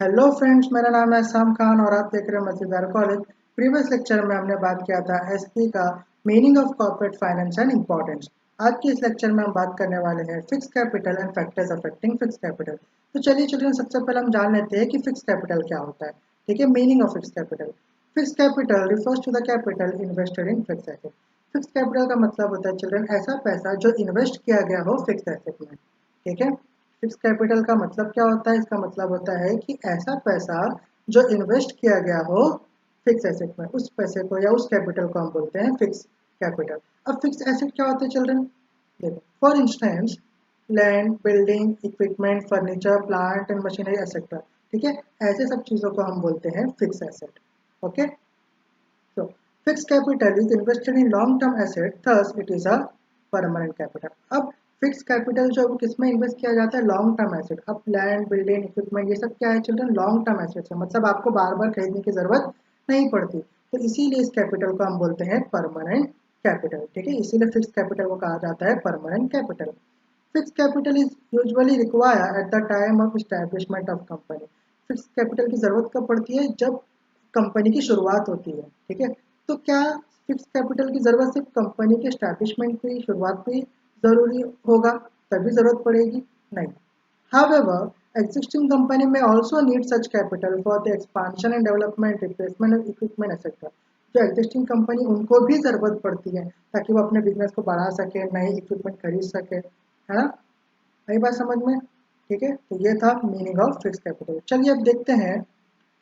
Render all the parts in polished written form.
Hello friends, मेरा नाम है शाम खान और आप देख रहे हैं मजेदार कॉलेज। प्रीवियस लेक्चर में हमने बात किया था एसपी का meaning of corporate finance and importance. आज के इस लेक्चर में हम बात करने वाले हैं fix capital and factors affecting fix capital. तो चलिए चिल्ड्रन, सबसे पहले हम जान लेते हैं कि फिक्स कैपिटल क्या होता है। ठीक है, meaning of fix capital. Fix capital refers to the capital invested in fix asset. Fix capital का मतलब होता है चिल्ड्रन ऐसा पैसा जो इन्वेस्ट किया गया हो फिक्स एसेट में। ठीक है, फिक्स कैपिटल का मतलब क्या होता है? इसका मतलब होता है कि ऐसा पैसा जो इन्वेस्ट किया गया हो फिक्स एसेट में, उस पैसे को या उस कैपिटल को हम बोलते हैं फिक्स कैपिटल। अब फिक्स एसेट क्या होते हैं चिल्ड्रन? देखो, for instance land, building, equipment, furniture, plant and machinery etcetera. ठीक है, ऐसे सब चीज़ों को हम बोलते हैं फिक्स एसेट। ओके, तो fix capital is invested in long term asset, thus it is a permanent capital. अब फिक्स कैपिटल जो किस में इन्वेस्ट किया जाता है? Long term asset. अब लैंड, बिल्डिंग, इक्विपमेंट, ये सब क्या है चिल्ड्रन? लॉन्ग टर्म एसेट्स है, मतलब आपको बार बार खरीदने की जरूरत नहीं पड़ती। तो इसीलिए इस कैपिटल को हम बोलते हैं परमानेंट कैपिटल। ठीक है, इसीलिए फिक्स कैपिटल को कहा जाता है permanent capital. Fix capital is usually require at the time of establishment of company. Fix capital की जरूरत कब पड़ती है? जब कंपनी की शुरुआत होती है। ठीक है, तो क्या फिक्स कैपिटल की जरूरत सिर्फ कंपनी के एस्टैब्लिशमेंट की शुरुआत पे जरूरी होगा, तभी जरूरत पड़ेगी? नहीं। However, existing company may also need such capital for the expansion and development, replacement of equipment, etc. जो एग्जिस्टिंग कंपनी उनको भी ज़रूरत पड़ती है ताकि वो अपने बिजनेस को बढ़ा सके, नए इक्विपमेंट खरीद सके, है ना? आई बात समझ में? ठीक है, तो ये था मीनिंग ऑफ फिक्स कैपिटल। चलिए अब देखते हैं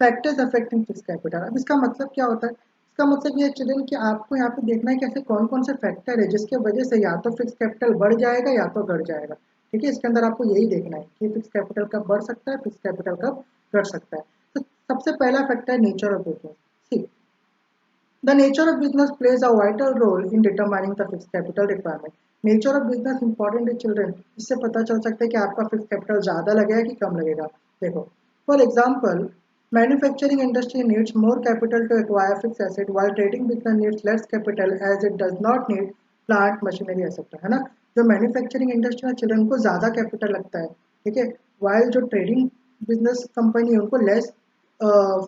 फैक्टर्स अफेक्टिंग फिक्स कैपिटल। अब इसका मतलब क्या होता है? इसका मतलब ये चिल्ड्रन कि आपको यहाँ पे देखना है कि ऐसे कौन कौन से फैक्टर है जिसके वजह से या तो फिक्स कैपिटल बढ़ जाएगा या तो घट जाएगा। ठीक है, इसके अंदर आपको यही देखना है कि फिक्स कैपिटल कब बढ़ सकता है, फिक्स कैपिटल कब घट सकता है। तो सबसे पहला फैक्टर है nature of business. See, the nature of business plays a vital role in determining the fixed capital requirement. Nature of business important है children, इससे पता चल सकता है कि आपका फिक्स कैपिटल ज़्यादा लगेगा कि कम लगेगा। देखो, for example manufacturing industry needs more capital to acquire fix asset while trading business needs less capital as it does not need plant machinery etcetera. है ना? जो मैन्युफैक्चरिंग इंडस्ट्री में चिल्ड्रन को ज़्यादा कैपिटल लगता है। ठीक है, वाइल जो ट्रेडिंग बिजनेस कंपनी है उनको लेस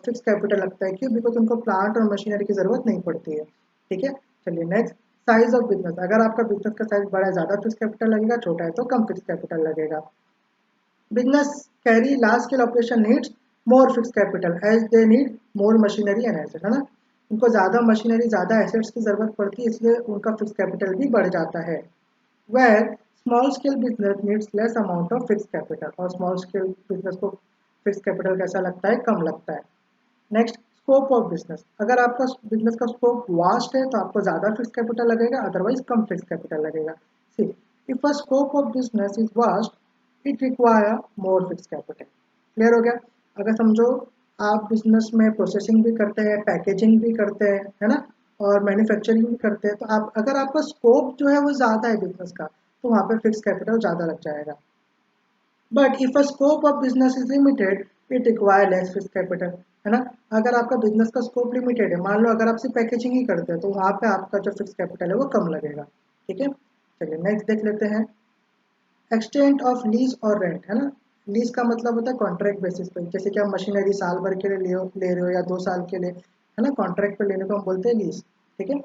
फिक्स कैपिटल लगता है। क्यों? बिकॉज उनको प्लांट और मशीनरी की ज़रूरत नहीं पड़ती है। ठीक है, चलिए नेक्स्ट, साइज ऑफ बिजनेस। अगर आपका बिजनेस का साइज बड़ा है ज़्यादा फिक्स कैपिटल लगेगा, छोटा है तो कम फिक्स कैपिटल लगेगा। Business carry large scale operation needs more fix capital as they need more machinery and asset. है ना? उनको ज़्यादा मशीनरी, ज़्यादा एसेट्स की ज़रूरत पड़ती है, इसलिए उनका फिक्स कैपिटल भी बढ़ जाता है। where small scale business needs less amount of fixed capital, और small scale business को fixed capital कैसा लगता है? कम लगता है। Next, scope of business. अगर आपका बिजनेस का स्कोप वास्ट है तो आपको ज़्यादा फिक्स कैपिटल लगेगा, अदरवाइज कम फिक्स कैपिटल लगेगा। See, if a scope of business is vast it require more fix capital. Clear हो गया? अगर समझो आप बिजनेस में प्रोसेसिंग भी करते हैं, पैकेजिंग भी करते हैं, है ना, और मैन्युफैक्चरिंग भी करते हैं, तो आप अगर आपका स्कोप जो है वो ज़्यादा है बिजनेस का, तो वहाँ पे फिक्स कैपिटल ज़्यादा लग जाएगा। But if a scope of business is limited it require less fix capital. है ना? अगर आपका बिजनेस का स्कोप लिमिटेड है, मान लो अगर आप सिर्फ पैकेजिंग ही करते हैं, तो वहाँ पे आपका जो फिक्स कैपिटल है वो कम लगेगा। ठीक है, चलिए नेक्स्ट देख लेते हैं, एक्सटेंट ऑफ लीज और रेंट। है ना? लीज का मतलब होता है कॉन्ट्रैक्ट बेसिस पे, जैसे कि आप मशीनरी साल भर के लिए ले रहे हो या 2 साल के लिए, है ना, कॉन्ट्रैक्ट पे लेने को हम बोलते हैं लीज। ठीक है,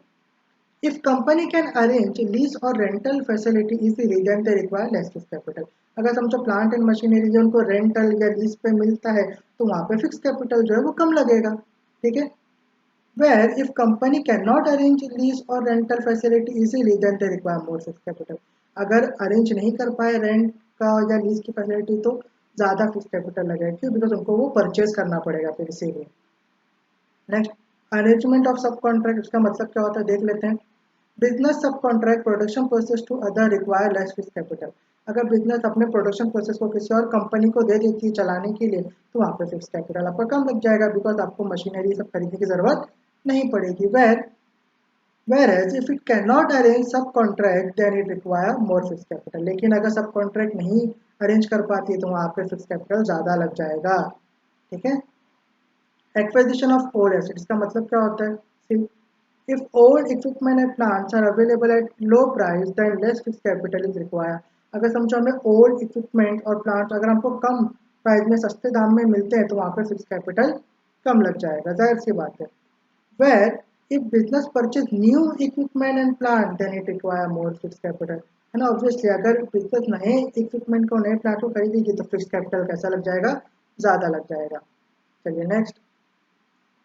if company can arrange lease or rental facility easily, then they require less fixed capital. अगर समझो प्लांट एंड मशीनरी जो उनको रेंटल या लीज पे मिलता है, तो वहाँ पे फिक्स कैपिटल जो है वो कम लगेगा। ठीक है, where if company cannot arrange lease or rental facility easily, then they require more fixed capital. अगर अरेंज नहीं कर पाए रेंट का या लीज की फैसिलिटी, तो ज़्यादा फिक्स कैपिटल लगेगा। क्यों? बिकॉज उनको वो परचेज करना पड़ेगा फिर इसीलिए। नेक्स्ट, अरेंजमेंट ऑफ सब कॉन्ट्रैक्ट। इसका मतलब क्या होता है देख लेते हैं। Business sub contract production process to other require less fix capital. अगर बिजनेस अपने प्रोडक्शन प्रोसेस को किसी और कंपनी को दे देती है चलाने के लिए, तो वहाँ पे फिक्स कैपिटल आपका कम लग जाएगा, बिकॉज आपको मशीनरी सब खरीदने की जरूरत नहीं पड़ेगी। whereas if it cannot arrange sub contract then it require more fix capital. लेकिन अगर सब कॉन्ट्रैक्ट नहीं अरेंज कर पाती है, तो वहाँ पे फिक्स कैपिटल ज़्यादा लग जाएगा। ठीक है, एक्विजिशन ऑफ ओल्ड एसेट्स का मतलब क्या होता है? See, if old equipment and plants are available at low price, then less fixed capital is required. अगर समझो हमें ओल्ड इक्विपमेंट और प्लांट्स अगर हमको कम प्राइस में सस्ते दाम में मिलते हैं तो वहाँ पे फिक्स कैपिटल कम लग जाएगा, जाहिर सी बात है। Where if business purchase new equipment and plant then it require more fix capital, है ना। ऑब्वियसली अगर बिजनेस नए इक्विपमेंट को नए प्लांट को खरीदेगी तो फिक्स कैपिटल कैसा लग जाएगा, ज़्यादा लग जाएगा। चलिए नेक्स्ट,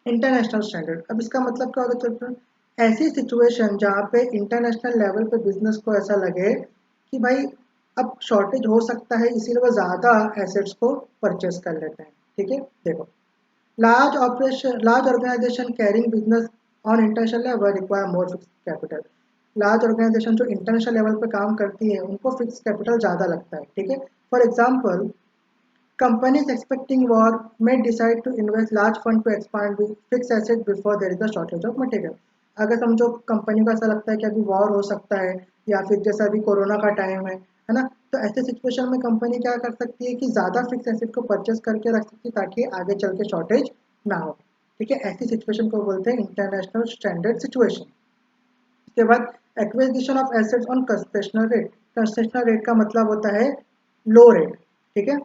इंटरनेशनल स्टैंडर्ड। अब इसका मतलब क्या होता है चिल्ड्रन, ऐसी सिचुएशन जहाँ पे इंटरनेशनल लेवल पे बिजनेस को ऐसा लगे कि भाई अब शॉर्टेज हो सकता है, इसीलिए वो ज़्यादा एसेट्स को परचेस कर लेते हैं। ठीक है, देखो, large organization carrying business on international level require more fixed capital। Large organisation जो इंटरनेशनल लेवल पे काम करती है उनको फिक्स कैपिटल ज़्यादा लगता है। ठीक है, for example, companies expecting war may decide to invest large fund to expand with fixed asset before there is a shortage of material। अगर समझो कंपनी को ऐसा लगता है कि अभी वॉर हो सकता है या फिर जैसा अभी कोरोना का टाइम है ना, तो ऐसे सिचुएशन में कंपनी क्या कर सकती है कि ज़्यादा फिक्स एसेट को परचेस करके रख सकती है ताकि आगे चल के शॉर्टेज ना हो। ठीक है, ऐसी सिचुएशन को बोलते हैं इंटरनेशनल स्टैंडर्ड सिचुएशन। उसके बाद acquisition of assets on concessional rate. Concessional rate का मतलब होता है लो रेट। ठीक है,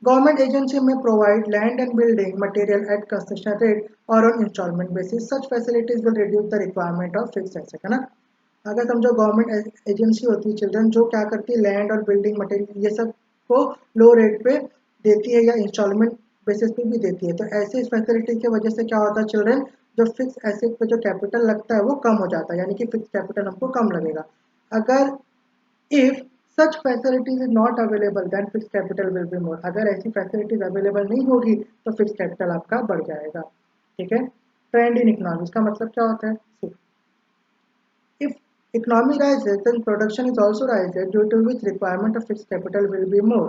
Government agency may provide land and building material at concession rate or on installment basis. Such facilities will reduce the requirement of fixed asset, है ना। अगर समझो गवर्नमेंट एजेंसी होती है चिल्ड्रन जो क्या करती है लैंड और बिल्डिंग मटेरियल ये सब को लो रेट पे देती है या इंस्टॉलमेंट बेसिस पे भी देती है, तो ऐसे फैसिलिटी की वजह से क्या होता है चिल्ड्रन, जो फिक्स एसेट पे जो कैपिटल लगता है वो कम हो जाता है, यानी कि फिक्स कैपिटल हमको कम लगेगा। अगर if such facilities is not available then fixed capital will be more। अगर ऐसी फैसिलिटीज अवेलेबल नहीं होगी तो फिक्स कैपिटल आपका बढ़ जाएगा। ठीक है, ट्रेंड इन इकोनॉमी, इसका मतलब क्या होता है, if economy rises then production is also rises due to which requirement of fixed capital will be more।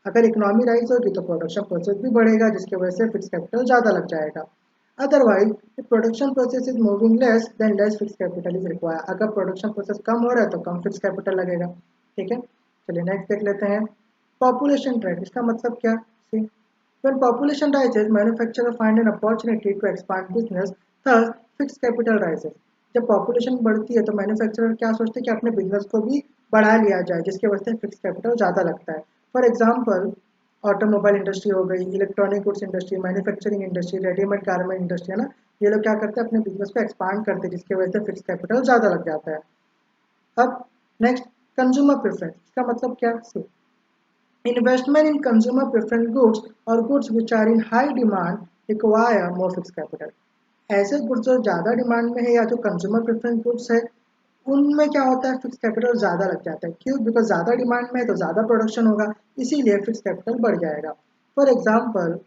अगर इकोनॉमी राइज होगी तो प्रोडक्शन प्रोसेस भी बढ़ेगा जिसकी वजह से फिक्स कैपिटल ज़्यादा लग जाएगा। Otherwise if production process is moving less than less fix capital is require. अगर प्रोडक्शन प्रोसेस कम हो रहा है तो कम फिक्स कैपिटल लगेगा। ठीक है, चलिए नेक्स्ट देख लेते हैं, पॉपुलेशन ट्रेंड। इसका मतलब क्या, सी when population rises manufacturer find an opportunity to expand business, thus fixed capital rises। जब पॉपुलेशन बढ़ती है तो मैन्युफैक्चरर क्या सोचते हैं कि अपने बिजनेस को भी बढ़ा लिया जाए जिसकी वजह से फिक्स कैपिटल ज़्यादा लगता है। फॉर एग्जांपल, ऑटोमोबाइल इंडस्ट्री हो गई, electronic goods industry, manufacturing industry, readymade garment industry, है ना, ये लोग क्या करते हैं अपने बिजनेस को एक्सपांड करते हैं जिसकी वजह से फिक्स कैपिटल ज़्यादा लग जाता है। अब नेक्स्ट, कंज्यूमर प्रेफरेंस। इसका मतलब क्या, सी investment in consumer preference goods or goods which are in high demand require more fixed capital। ऐसे गुड्स जो ज़्यादा डिमांड में है या जो कंज्यूमर प्रेफरेंस गुड्स है उनमें क्या होता है फिक्स कैपिटल ज़्यादा लग जाता है। क्यों, बिकॉज ज़्यादा डिमांड में है तो ज़्यादा प्रोडक्शन होगा, इसीलिए फिक्स कैपिटल बढ़ जाएगा। For example,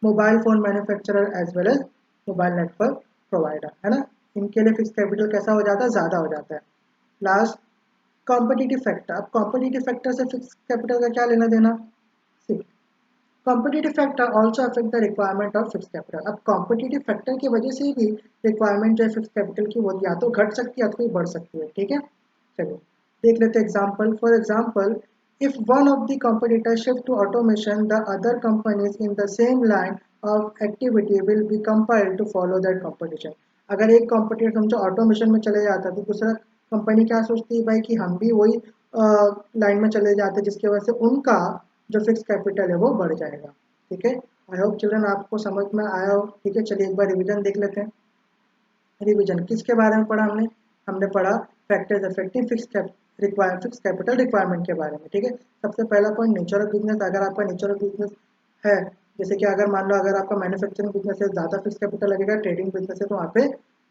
mobile phone manufacturer as well as mobile network provider, है ना, इनके लिए फिक्स कैपिटल कैसा हो जाता है, ज़्यादा हो जाता है। Last, competitive factor. अब कॉम्पिटिटिव फैक्टर से फिक्स कैपिटल का क्या लेना देना, see competitive factor also affect the requirement of fix capital. अब कॉम्पिटिटिव फैक्टर की वजह से भी रिक्वायरमेंट जो है फिक्स कैपिटल की वो या तो घट सकती है या तो बढ़ सकती है। ठीक है, चलिए देख लेते हैं example. For example, if one of the competitors shift to automation, the other companies in the same line of activity will be compelled to follow that competition। अगर एक कॉम्पिटिटर समझो ऑटोमेशन में चले जाता है तो दूसरा कंपनी क्या सोचती है भाई कि हम भी वही लाइन में चले जाते हैं जिसकी वजह से उनका जो फिक्स कैपिटल है वो बढ़ जाएगा। ठीक है, आई होप चिल्ड्रन आपको समझ में आया हो। ठीक है, चलिए एक बार रिवीजन देख लेते हैं। रिवीजन किसके बारे में पढ़ा हमने, हमने पढ़ा factors affecting fix capital requirement के बारे में। ठीक है, सबसे पहला पॉइंट नेचर ऑफ बिजनेस। अगर आपका नेचर ऑफ बिजनेस है, जैसे कि अगर मान लो अगर आपका मैन्युफैक्चरिंग बिजनेस है ज़्यादा फिक्स कैपिटल लगेगा, ट्रेडिंग बिजनेस है तो वहाँ पे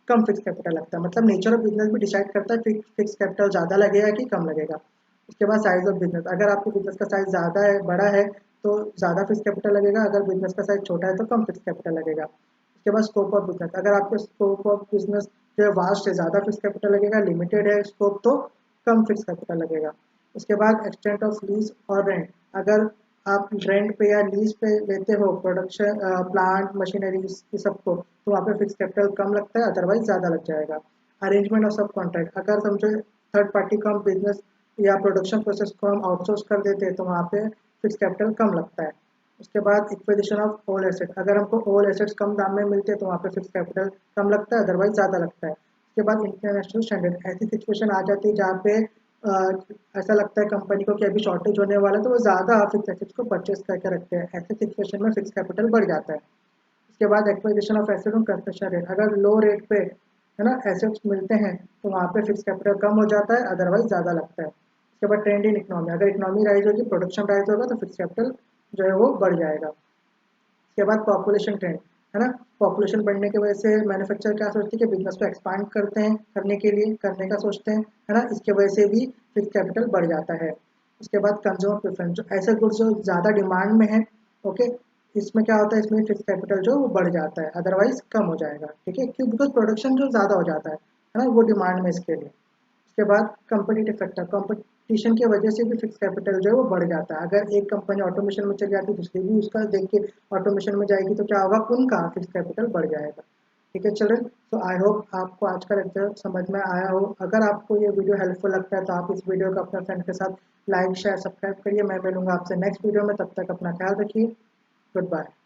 कम फिक्स कैपिटल लगता है। मतलब नेचर ऑफ बिजनेस भी डिसाइड करता है फिक्स कैपिटल ज़्यादा लगेगा कि कम लगेगा। उसके बाद साइज ऑफ बिजनेस, अगर आपके बिजनेस का साइज ज़्यादा है, बड़ा है तो ज़्यादा फिक्स कैपिटल लगेगा, अगर बिजनेस का साइज छोटा है तो कम फिक्स कैपिटल लगेगा। उसके बाद स्कोप ऑफ बिजनेस, अगर आपके स्कोप ऑफ बिजनेस जो है वास्ट है, ज़्यादा फिक्स कैपिटल लगेगा, लिमिटेड है स्कोप तो कम फिक्स कैपिटल लगेगा। उसके बाद एक्सटेंट ऑफ लीज और रेंट, अगर आप रेंट पे या लीज पे लेते हो प्रोडक्शन प्लांट मशीनरी ये सबको तो वहाँ पे फिक्स कैपिटल कम लगता है, अदरवाइज ज़्यादा लग जाएगा। अरेंजमेंट ऑफ सब कॉन्ट्रैक्ट, अगर समझो थर्ड पार्टी को हम बिजनेस या प्रोडक्शन प्रोसेस को हम आउटसोर्स कर देते हैं तो वहाँ पे फिक्स कैपिटल कम लगता है। उसके बाद इक्विजिशन ऑफ ओल्ड एसेट, अगर हमको ओल्ड एसेट्स कम दाम में मिलते हैं तो वहाँ पे फिक्स कैपिटल कम लगता है, अदरवाइज ज़्यादा लगता है। उसके बाद इंटरनेशनल स्टैंडर्ड, ऐसी सिचुएशन आ जाती है जहाँ पे ऐसा लगता है कंपनी को कि अभी शॉर्टेज होने वाला है, तो वो ज़्यादा फिक्स एसेट्स को परचेस करके रखते हैं। ऐसे सिचुएशन में फिक्स कैपिटल बढ़ जाता है। इसके बाद एक्विजिशन ऑफ एसेट और कंस्ट्रक्शन रेट, अगर लो रेट पे है ना एसेट्स मिलते हैं तो वहाँ पे फिक्स कैपिटल कम हो जाता है, अदरवाइज ज़्यादा लगता है। इसके बाद ट्रेंड इन इकोनॉमी, अगर इकोनॉमी राइज होगी, प्रोडक्शन राइज होगा, तो फिक्स कैपिटल जो है वो बढ़ जाएगा। उसके बाद पॉपुलेशन ट्रेंड, है ना, पॉपुलेशन बढ़ने की वजह से मैन्युफैक्चर क्या सोचते हैं कि बिजनेस को एक्सपांड करते हैं, करने के लिए करने का सोचते हैं, है ना, इसके वजह से भी फिक्स कैपिटल बढ़ जाता है। उसके बाद कंज्यूमर प्रेफरेंस, जो ऐसे गुड्स जो ज़्यादा डिमांड में है, ओके, इसमें क्या होता है, इसमें फिक्स कैपिटल जो वो बढ़ जाता है, अदरवाइज कम हो जाएगा, ठीक है, क्यों, बिकॉज प्रोडक्शन जो ज़्यादा हो जाता है ना, वो डिमांड में इसके लिए। उसके बाद कंपटीटिव फैक्टर, कंपटीशन की वजह से भी फिक्स कैपिटल जो है वो बढ़ जाता है। अगर एक कंपनी ऑटोमेशन में चली जाती है, दूसरी भी उसका देख के ऑटोमेशन में जाएगी, तो क्या होगा, उनका फिक्स कैपिटल बढ़ जाएगा। ठीक है चिल्ड्रन, तो आई होप आपको आज का लेक्चर समझ में आया हो। अगर आपको ये वीडियो हेल्पफुल लगता है तो आप इस वीडियो को अपने फ्रेंड के साथ लाइक शेयर सब्सक्राइब करिए। मैं मिलूंगा आपसे नेक्स्ट वीडियो में, तब तक अपना ख्याल रखिए। Good bye.